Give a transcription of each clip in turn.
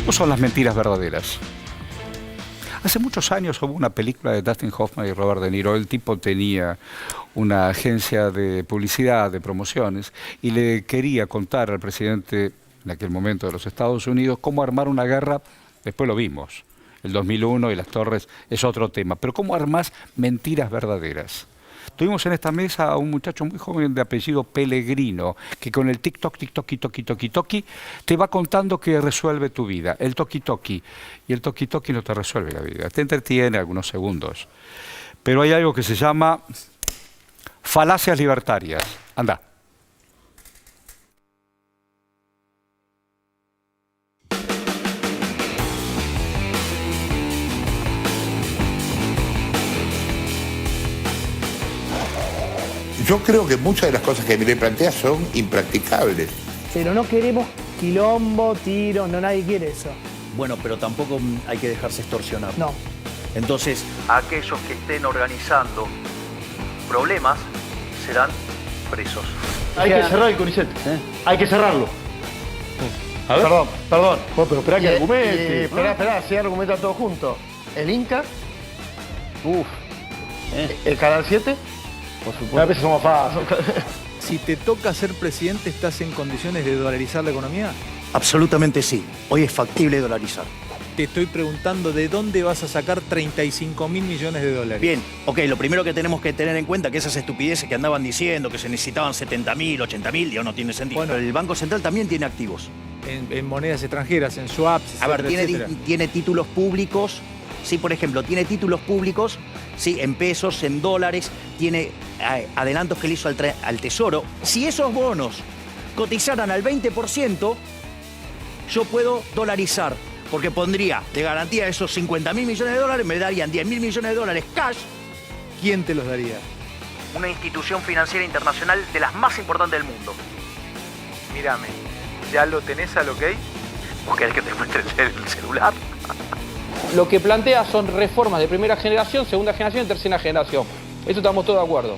¿O son las mentiras verdaderas? Hace muchos años hubo una película de Dustin Hoffman y Robert De Niro. El tipo tenía una agencia de publicidad, de promociones, y le quería contar al presidente, en aquel momento de los Estados Unidos, cómo armar una guerra. Después lo vimos. El 2001 y las torres es otro tema. Pero ¿cómo armás mentiras verdaderas? Tuvimos en esta mesa a un muchacho muy joven de apellido Pellegrino, que con el tic-toc, tic-toc, toqui, toqui, toqui, te va contando que resuelve tu vida. El toqui-toqui. Y el toqui-toqui no te resuelve la vida. Te entretiene algunos segundos. Pero hay algo que se llama falacias libertarias. Anda. Yo creo que muchas de las cosas que Milei plantea son impracticables. Pero no queremos quilombo, tiros, no, nadie quiere eso. Bueno, pero tampoco hay que dejarse extorsionar. No. Entonces, aquellos que estén organizando problemas serán presos. Hay que cerrar el CONICET. Hay que cerrarlo. A ver. Perdón. Vos, pero esperá que argumente. Esperá, si argumenta todo junto. El Inca. El Canal 7. Por supuesto. A veces somos fáciles. Si te toca ser presidente, ¿estás en condiciones de dolarizar la economía? Absolutamente sí. Hoy es factible dolarizar. Te estoy preguntando de dónde vas a sacar 35.000 millones de dólares. Bien, ok, lo primero que tenemos que tener en cuenta es que esas estupideces que andaban diciendo, que se necesitaban 70.000, 80.000, digo, no tiene sentido. Bueno, el Banco Central también tiene activos. En monedas extranjeras, en swaps, A ver, etcétera. tiene títulos públicos. Sí, por ejemplo, tiene títulos públicos, sí, en pesos, en dólares, tiene adelantos que le hizo al Tesoro. Si esos bonos cotizaran al 20%, yo puedo dolarizar, porque pondría de garantía esos 50.000 millones de dólares, me darían 10.000 millones de dólares cash. ¿Quién te los daría? Una institución financiera internacional de las más importantes del mundo. Mírame, ¿ya lo tenés al ok? ¿Vos querés que te muestre el celular? Lo que plantea son reformas de primera generación, segunda generación y tercera generación. Eso estamos todos de acuerdo.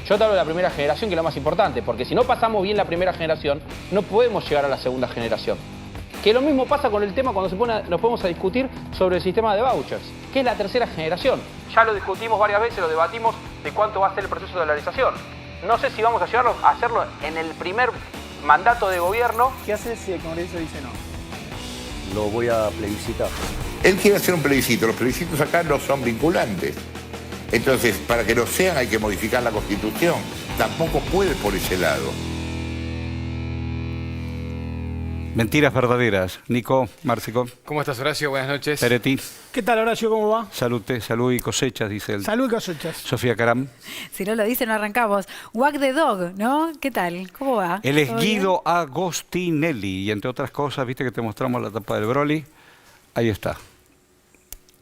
Yo te hablo de la primera generación, que es lo más importante, porque si no pasamos bien la primera generación, no podemos llegar a la segunda generación. Que lo mismo pasa con el tema cuando nos ponemos a discutir sobre el sistema de vouchers, que es la tercera generación. Ya lo discutimos varias veces, lo debatimos de cuánto va a ser el proceso de dolarización. No sé si vamos a llegar a hacerlo en el primer mandato de gobierno. ¿Qué haces si el Congreso dice no? Lo voy a plebiscitar. Él quiere hacer un plebiscito. Los plebiscitos acá no son vinculantes. Entonces, para que lo sean hay que modificar la Constitución. Tampoco puede por ese lado. Mentiras verdaderas. Nico, Márcico. ¿Cómo estás, Horacio? Buenas noches. Peretti. ¿Qué tal, Horacio? ¿Cómo va? Salud y cosechas, dice él. Salud y cosechas. Sofía Caram. Si no lo dice, no arrancamos. Walk the Dog, ¿no? ¿Qué tal? ¿Cómo va? Él es Guido Agostinelli. Y entre otras cosas, viste que te mostramos la tapa del Broly. Ahí está.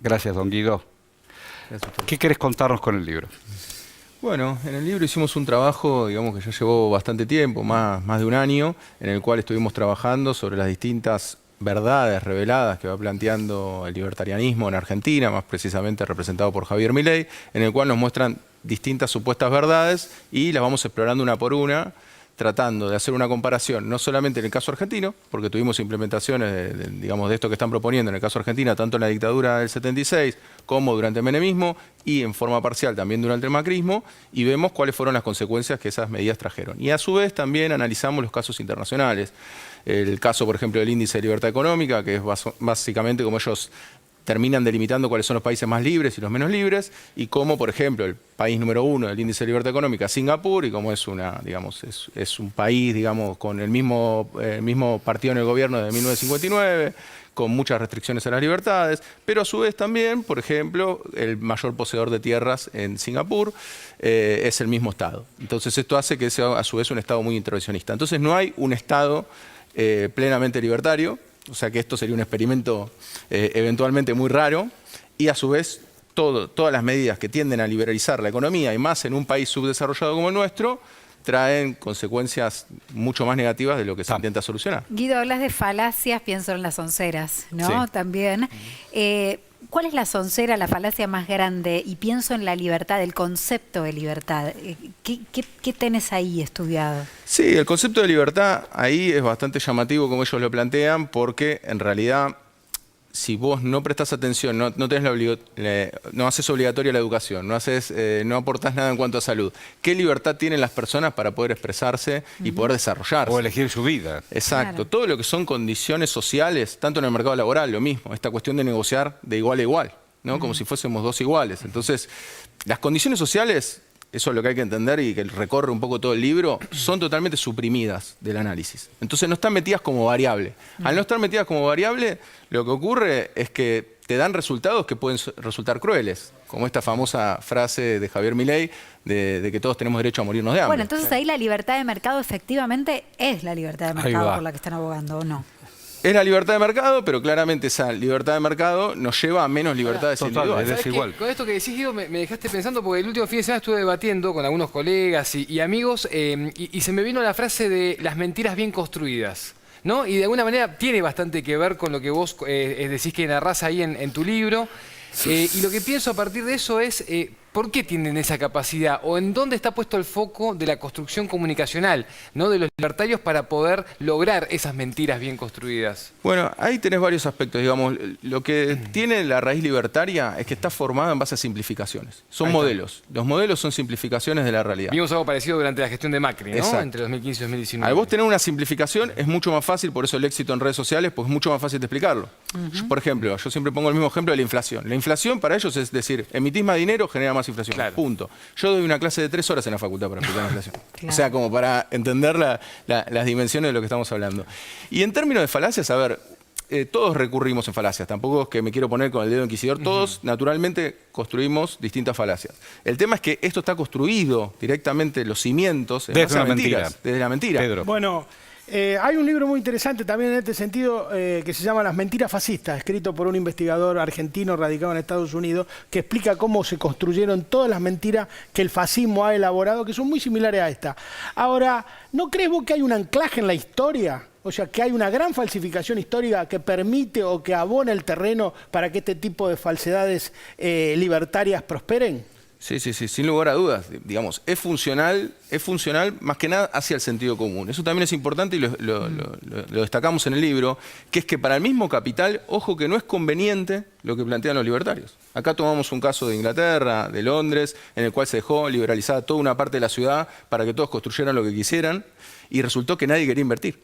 Gracias, don Guido. Gracias. ¿Qué querés contarnos con el libro? Bueno, en el libro hicimos un trabajo, digamos que ya llevó bastante tiempo, más de un año, en el cual estuvimos trabajando sobre las distintas verdades reveladas que va planteando el libertarianismo en Argentina, más precisamente representado por Javier Milei, en el cual nos muestran distintas supuestas verdades y las vamos explorando una por una, tratando de hacer una comparación, no solamente en el caso argentino, porque tuvimos implementaciones digamos, de esto que están proponiendo en el caso argentino, tanto en la dictadura del 76 como durante el menemismo y en forma parcial también durante el macrismo, y vemos cuáles fueron las consecuencias que esas medidas trajeron. Y a su vez también analizamos los casos internacionales. El caso, por ejemplo, del índice de libertad económica, que es básicamente como ellos terminan delimitando cuáles son los países más libres y los menos libres, y cómo, por ejemplo, el país número 1 del índice de libertad económica es Singapur, y como es es un país, digamos, con el mismo partido en el gobierno de 1959, con muchas restricciones a las libertades, pero a su vez también, por ejemplo, el mayor poseedor de tierras en Singapur es el mismo Estado. Entonces esto hace que sea a su vez un Estado muy intervencionista. Entonces no hay un Estado plenamente libertario, o sea que esto sería un experimento eventualmente muy raro, y a su vez todas las medidas que tienden a liberalizar la economía, y más en un país subdesarrollado como el nuestro, traen consecuencias mucho más negativas de lo que se intenta solucionar. Guido, hablas de falacias, pienso en las onceras, ¿no? Sí. También. ¿Cuál es la soncera, la falacia más grande? Y pienso en la libertad, el concepto de libertad. ¿Qué tenés ahí estudiado? Sí, el concepto de libertad ahí es bastante llamativo como ellos lo plantean, porque en realidad si vos no prestás atención, no haces obligatoria la educación, no aportás nada en cuanto a salud, ¿qué libertad tienen las personas para poder expresarse y poder desarrollarse? O elegir su vida. Exacto. Claro. Todo lo que son condiciones sociales, tanto en el mercado laboral, lo mismo. Esta cuestión de negociar de igual a igual, ¿no? Como si fuésemos dos iguales. Entonces, las condiciones sociales, eso es lo que hay que entender y que recorre un poco todo el libro, son totalmente suprimidas del análisis. Entonces no están metidas como variable. Al no estar metidas como variable, lo que ocurre es que te dan resultados que pueden resultar crueles, como esta famosa frase de Javier Milei de que todos tenemos derecho a morirnos de hambre. Bueno, entonces ahí la libertad de mercado efectivamente es la libertad de Ahí mercado va. por la que están abogando, ¿o no? Es la libertad de mercado, pero claramente esa libertad de mercado nos lleva a menos libertades Total, individuales. es ¿Sabés igual. qué? Con esto que decís, Guido, me dejaste pensando, porque el último fin de semana estuve debatiendo con algunos colegas y amigos, y se me vino la frase de las mentiras bien construidas, ¿no? Y de alguna manera tiene bastante que ver con lo que vos decís que narrás ahí en tu libro. Y lo que pienso a partir de eso es, ¿por qué tienen esa capacidad? ¿O en dónde está puesto el foco de la construcción comunicacional, ¿no? De los libertarios para poder lograr esas mentiras bien construidas? Bueno, ahí tenés varios aspectos, digamos. Lo que tiene la raíz libertaria es que está formada en base a simplificaciones. Son Ahí está. modelos. Los modelos son simplificaciones de la realidad. Vimos algo parecido durante la gestión de Macri, ¿no? Exacto. Entre 2015 y 2019. Al vos tener una simplificación es mucho más fácil, por eso el éxito en redes sociales, pues es mucho más fácil de explicarlo. Por ejemplo, yo siempre pongo el mismo ejemplo de la inflación. La inflación para ellos es decir, emitís más dinero, genera más inflación. Claro. Punto. Yo doy una clase de 3 horas en la facultad para explicar la inflación. Claro. O sea, como para entender las dimensiones de lo que estamos hablando. Y en términos de falacias, a ver, todos recurrimos en falacias. Tampoco es que me quiero poner con el dedo inquisidor. Todos, naturalmente, construimos distintas falacias. El tema es que esto está construido directamente, los cimientos, en Desde base a una mentiras, mentira. desde la mentira. Pedro. Bueno, hay un libro muy interesante también en este sentido que se llama Las mentiras fascistas, escrito por un investigador argentino radicado en Estados Unidos, que explica cómo se construyeron todas las mentiras que el fascismo ha elaborado, que son muy similares a esta. Ahora, ¿no crees vos que hay un anclaje en la historia? O sea, que hay una gran falsificación histórica que permite o que abona el terreno para que este tipo de falsedades libertarias prosperen. Sí, sin lugar a dudas. Digamos, es funcional más que nada hacia el sentido común. Eso también es importante y lo destacamos en el libro, que es que para el mismo capital, ojo que no es conveniente lo que plantean los libertarios. Acá tomamos un caso de Inglaterra, de Londres, en el cual se dejó liberalizada toda una parte de la ciudad para que todos construyeran lo que quisieran y resultó que nadie quería invertir.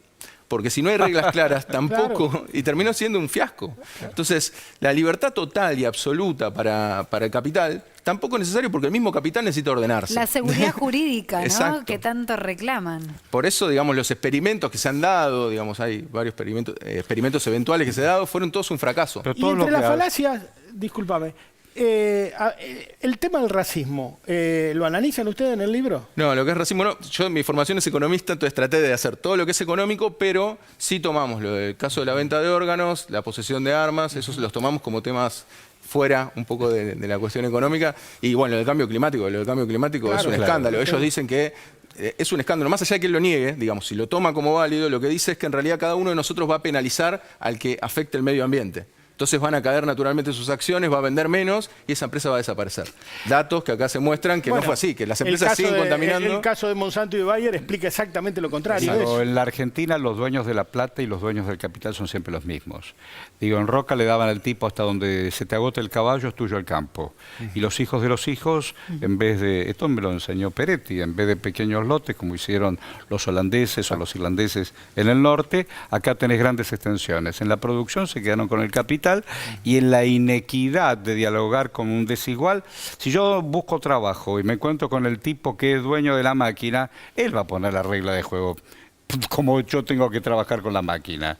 Porque si no hay reglas claras, tampoco, Claro. y terminó siendo un fiasco. Entonces, la libertad total y absoluta para el capital tampoco es necesario porque el mismo capital necesita ordenarse. La seguridad jurídica, ¿no? Exacto. Que tanto reclaman. Por eso, digamos, los experimentos que se han dado, digamos, hay varios experimentos eventuales que se han dado, fueron todos un fracaso. Pero Y todo lo entre las que falacias, discúlpame, el tema del racismo, ¿lo analizan ustedes en el libro? No, lo que es racismo no. Yo, mi formación es economista, entonces traté de hacer todo lo que es económico, pero sí tomamos lo del caso de la venta de órganos, la posesión de armas, esos los tomamos como temas fuera un poco de la cuestión económica. Y bueno, lo del cambio climático, es un escándalo. Ellos dicen que es un escándalo. Más allá de que él lo niegue, digamos, si lo toma como válido, lo que dice es que en realidad cada uno de nosotros va a penalizar al que afecte el medio ambiente. Entonces van a caer naturalmente sus acciones, va a vender menos y esa empresa va a desaparecer. Datos que acá se muestran que no fue así, que las empresas siguen contaminando. El caso de Monsanto y de Bayer explica exactamente lo contrario. Digo, en la Argentina los dueños de la plata y los dueños del capital son siempre los mismos. Digo, en Roca le daban al tipo hasta donde se te agote el caballo, es tuyo el campo. Y los hijos de los hijos, en vez de, esto me lo enseñó Peretti, en vez de pequeños lotes como hicieron los holandeses o los irlandeses en el norte, acá tenés grandes extensiones. En la producción se quedaron con el capital y en la inequidad de dialogar con un desigual. Si yo busco trabajo y me encuentro con el tipo que es dueño de la máquina, él va a poner la regla de juego, como yo tengo que trabajar con la máquina.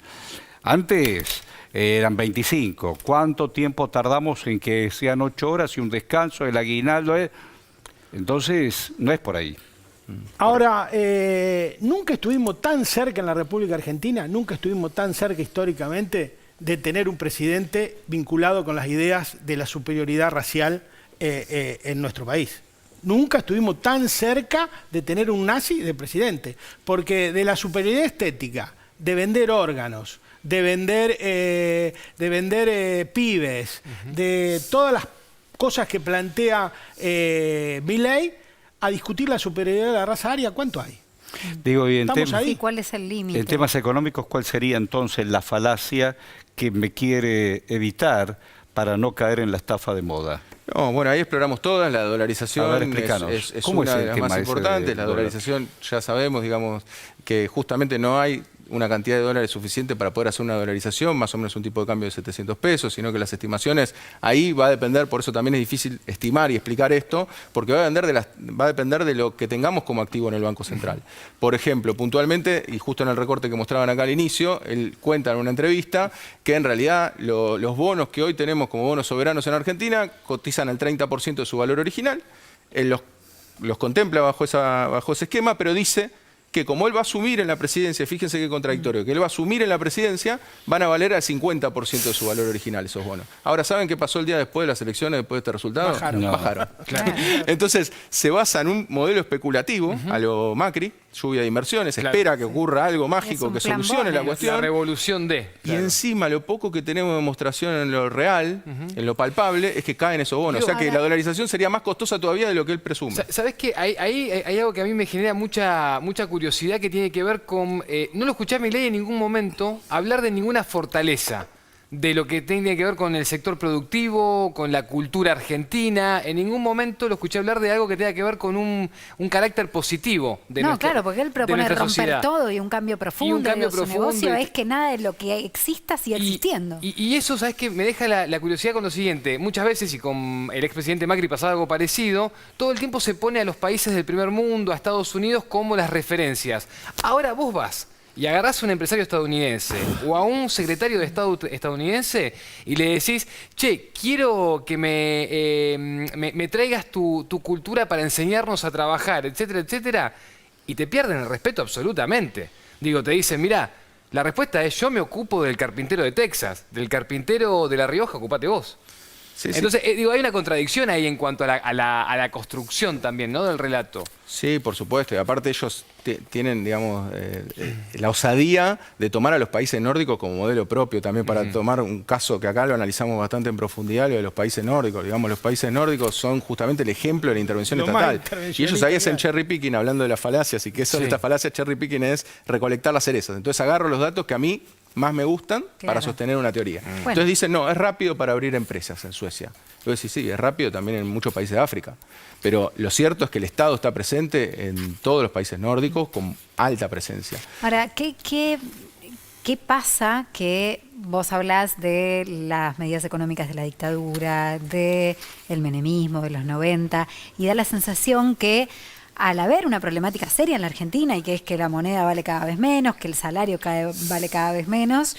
Antes eran 25. ¿Cuánto tiempo tardamos en que sean 8 horas y un descanso, el aguinaldo? Entonces, no es por ahí. Ahora, nunca estuvimos tan cerca en la República Argentina, nunca estuvimos tan cerca históricamente de tener un presidente vinculado con las ideas de la superioridad racial en nuestro país. Nunca estuvimos tan cerca de tener un nazi de presidente, porque de la superioridad estética, de vender órganos, de vender pibes, de todas las cosas que plantea Milei, a discutir la superioridad de la raza aria, ¿cuánto hay? Digo, y Estamos ahí. Sí, ¿cuál es el límite? en temas económicos, ¿cuál sería entonces la falacia que me quiere evitar para no caer en la estafa de moda? No, bueno, ahí exploramos todas. La dolarización A ver, explícanos. es ¿Cómo una es el de las tema más ese importantes. de La dólar? dolarización, ya sabemos, digamos, que justamente no hay una cantidad de dólares suficiente para poder hacer una dolarización, más o menos un tipo de cambio de 700 pesos, sino que las estimaciones, ahí va a depender, por eso también es difícil estimar y explicar esto, porque va a depender de lo que tengamos como activo en el Banco Central. Por ejemplo, puntualmente, y justo en el recorte que mostraban acá al inicio, él cuenta en una entrevista que en realidad los bonos que hoy tenemos como bonos soberanos en Argentina cotizan al 30% de su valor original. Él los contempla bajo ese esquema, pero dice que como él va a asumir en la presidencia, fíjense qué contradictorio, que él va a asumir en la presidencia, van a valer al 50% de su valor original esos bonos. Ahora, ¿saben qué pasó el día después de las elecciones, después de este resultado? Bajaron. No. Bajaron. Claro. Entonces, se basa en un modelo especulativo a lo Macri, lluvia de inversiones, Claro. espera que ocurra algo mágico un que plan solucione la Bonner. cuestión. La revolución de. Y encima lo poco que tenemos de demostración en lo real, en lo palpable, es que caen esos bonos. O sea que la dolarización sería más costosa todavía de lo que él presume. ¿Sabes qué? Hay algo que a mí me genera mucha curiosidad que tiene que ver con... no lo escuché a Milei en ningún momento hablar de ninguna fortaleza de lo que tiene que ver con el sector productivo, con la cultura argentina. En ningún momento lo escuché hablar de algo que tenga que ver con un carácter positivo de No, nuestra claro, porque él de propone nuestra romper sociedad. todo y un cambio profundo. cambio Su profundo negocio y- es que nada de lo que exista siga existiendo. Y eso, ¿sabes qué? Me deja la curiosidad con lo siguiente. Muchas veces, y con el expresidente Macri pasaba algo parecido, todo el tiempo se pone a los países del primer mundo, a Estados Unidos, como las referencias. Ahora vos vas y agarrás a un empresario estadounidense o a un secretario de Estado estadounidense y le decís, che, quiero que me traigas tu cultura para enseñarnos a trabajar, etcétera, etcétera, y te pierden el respeto absolutamente. Digo, te dicen, mirá, la respuesta es yo me ocupo del carpintero de Texas, del carpintero de La Rioja, ocupate vos. Sí, sí. Entonces, digo, hay una contradicción ahí en cuanto a la construcción también, ¿no? Del relato. Sí, por supuesto. Y aparte ellos tienen, digamos, la osadía de tomar a los países nórdicos como modelo propio también para tomar un caso que acá lo analizamos bastante en profundidad, lo de los países nórdicos. Digamos, los países nórdicos son justamente el ejemplo de la intervención Lo más estatal. Y ellos ahí hacen cherry picking, hablando de las falacias. ¿Y qué son estas falacias? Cherry picking es recolectar las cerezas. Entonces agarro los datos que a mí más me gustan para sostener una teoría. Entonces dicen, no, es rápido para abrir empresas en Suecia. Yo decía, sí, es rápido también en muchos países de África. Pero lo cierto es que el Estado está presente en todos los países nórdicos con alta presencia. Ahora, ¿qué pasa que vos hablás de las medidas económicas de la dictadura, del menemismo de los 90, y da la sensación que al haber una problemática seria en la Argentina, y que es que la moneda vale cada vez menos, que el salario vale cada vez menos,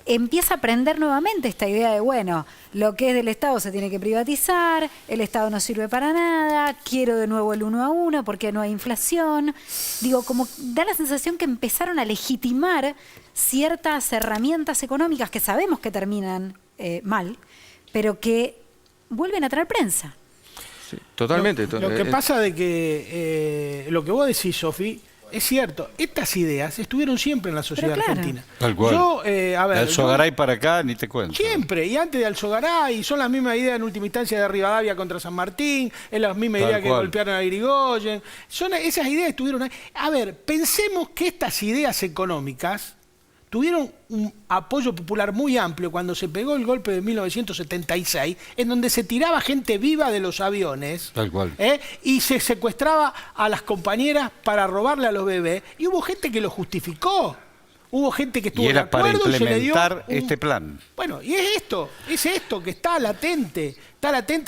empieza a prender nuevamente esta idea de, bueno, lo que es del Estado se tiene que privatizar, el Estado no sirve para nada, quiero de nuevo el 1 a 1 porque no hay inflación. Digo, como da la sensación que empezaron a legitimar ciertas herramientas económicas que sabemos que terminan mal, pero que vuelven a traer prensa. Sí, totalmente. Lo que pasa de que lo que vos decís, Sofi, es cierto. Estas ideas estuvieron siempre en la sociedad Pero claro. argentina. Tal cual. Yo, a ver, De Alzogaray para acá, ni te cuento. siempre, y antes de Alzogaray, son las mismas ideas en última instancia de Rivadavia contra San Martín, es la misma Tal idea que cual. golpearon a Irigoyen. Esas ideas estuvieron ahí. A ver, pensemos que estas ideas económicas tuvieron un apoyo popular muy amplio cuando se pegó el golpe de 1976, en donde se tiraba gente viva de los aviones. Tal cual. Y se secuestraba a las compañeras para robarle a los bebés, y hubo gente que lo justificó. Hubo gente que estuvo Y de era para acuerdo y se le dio implementar un... este plan. Bueno, y es esto que está latente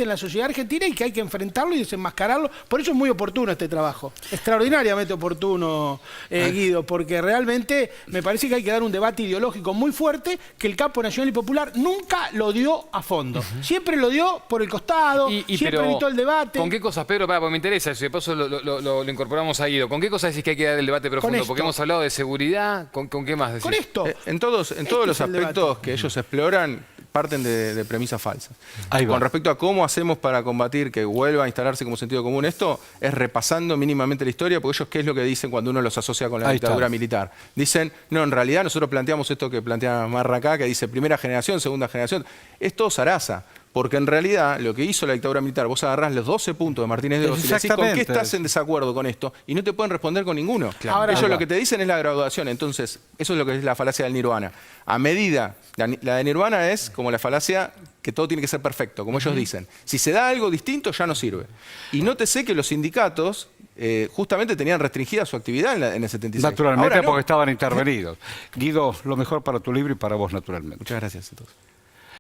en la sociedad argentina y que hay que enfrentarlo y desenmascararlo. Por eso es muy oportuno este trabajo, extraordinariamente oportuno, Guido, porque realmente me parece que hay que dar un debate ideológico muy fuerte que el campo nacional y popular nunca lo dio a fondo. Siempre lo dio por el costado, siempre pero, evitó el debate. ¿con qué cosas, Pedro? Porque me interesa eso, y de paso lo incorporamos a Guido. ¿Con qué cosas decís que hay que dar el debate profundo? Porque hemos hablado de seguridad, ¿con qué más decís? Con esto. En todos los aspectos que ellos exploran, parten de premisas falsas. Ahí va. Con respecto a cómo hacemos para combatir que vuelva a instalarse como sentido común esto, es repasando mínimamente la historia, porque ellos, ¿qué es lo que dicen cuando uno los asocia con la Ahí dictadura está. militar? Dicen, no, en realidad nosotros planteamos esto que plantea Marra acá, que dice primera generación, segunda generación. Es todo zaraza, Porque en realidad lo que hizo la dictadura militar, vos agarrás los 12 puntos de Martínez de Oz y le decís con qué estás en desacuerdo con esto y no te pueden responder con ninguno. Ahora, ellos lo que te dicen es la graduación. Entonces, eso es lo que es la falacia del nirvana. A medida, la de nirvana es como la falacia que todo tiene que ser perfecto, como ellos dicen. Si se da algo distinto, ya no sirve. Y nótese que los sindicatos justamente tenían restringida su actividad en el 76. Naturalmente, Ahora no. porque estaban intervenidos. Guido, lo mejor para tu libro y para vos, naturalmente. Muchas gracias a todos.